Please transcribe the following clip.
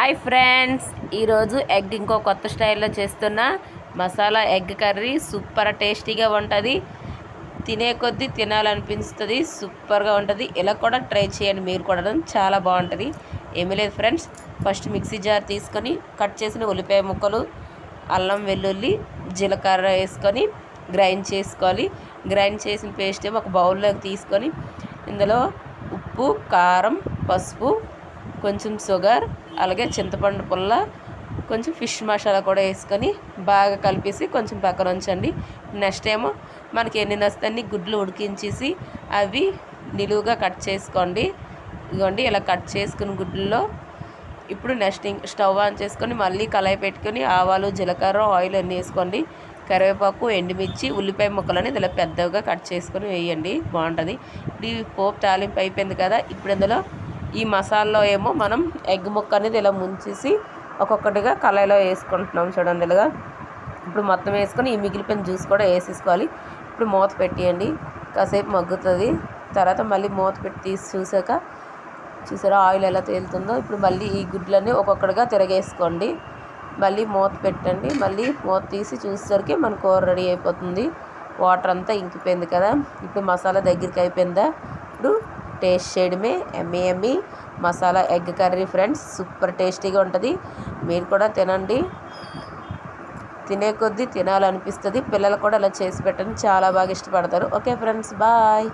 Hi friends, ఈరోజు egg ఇంకో కొత్త స్టైల్లో చేస్తున్న మసాలా ఎగ్ కర్రీ సూపర్ టేస్టీగా ఉంటుంది. తినే కొద్దీ తినాలనిపిస్తుంది. సూపర్గా ఉంటుంది. ఇలా కూడా ట్రై చేయండి, మీరు కూడా చాలా బాగుంటుంది. ఏమీ లేదు ఫ్రెండ్స్, ఫస్ట్ మిక్సీ జార్ తీసుకొని కట్ చేసిన ఉల్లిపాయ ముక్కలు, అల్లం వెల్లుల్లి, జీలకర్ర వేసుకొని గ్రైండ్ చేసుకోవాలి. గ్రైండ్ చేసిన పేస్ట్ ఏమో ఒక బౌల్లోకి తీసుకొని ఇందులో ఉప్పు, కారం, పసుపు, కొంచెం షుగర్, అలాగే చింతపండు పుల్ల, కొంచెం ఫిష్ మసాలా కూడా వేసుకొని బాగా కలిపేసి కొంచెం పక్కన ఉంచండి. నెక్స్ట్ ఏమో మనకి ఎన్ని నస్తాన్ని గుడ్లు ఉడికించేసి అవి నిలువుగా కట్ చేసుకోండి. ఇదిగోండి, ఇలా కట్ చేసుకుని గుడ్లలో ఇప్పుడు నెక్స్ట్ స్టవ్ ఆన్ చేసుకొని మళ్ళీ కళాయి పెట్టుకొని ఆవాలు, జీలకర్ర, ఆయిల్ అన్నీ వేసుకోండి. కరివేపాకు, ఎండుమిర్చి, ఉల్లిపాయ ముక్కలని ఇలా పెద్దగా కట్ చేసుకొని వేయండి, బాగుంటుంది. ఇప్పుడు ఈ పోపు తాలింపు అయిపోయింది కదా. ఇప్పుడు ఇందులో ఈ మసాలాలో ఏమో మనం ఎగ్ ముక్క అనేది ఇలా ముంచేసి ఒక్కొక్కటిగా కళాయిలో వేసుకుంటున్నాం చూడండి ఇలాగా. ఇప్పుడు మొత్తం వేసుకొని ఈ మిగిలిపోయిన జ్యూస్ కూడా వేసేసుకోవాలి. ఇప్పుడు మూత పెట్టేయండి, కాసేపు మగ్గుతుంది. తర్వాత మళ్ళీ మూత పెట్టి తీసి చూసారా ఆయిల్ ఎలా తేలుతుందో. ఇప్పుడు మళ్ళీ ఈ గుడ్లన్నీ ఒక్కొక్కటిగా తిరగేసుకోండి. మళ్ళీ మూత పెట్టండి. మళ్ళీ మూత తీసి చూసేసరికి మన కూర రెడీ అయిపోతుంది. వాటర్ అంతా ఇంకిపోయింది కదా. ఇప్పుడు మసాలా దగ్గరికి అయిపోయిందా. ఇప్పుడు టేస్ట్ చేయడమే. Emmy masala egg curry friends, super టేస్టీగా ఉంటుంది. మీరు కూడా తినండి, తినే కొద్దీ తినాలనిపిస్తుంది. పిల్లలు కూడా ఇలా చేసి పెట్టండి, చాలా బాగా ఇష్టపడతారు. Okay friends, bye.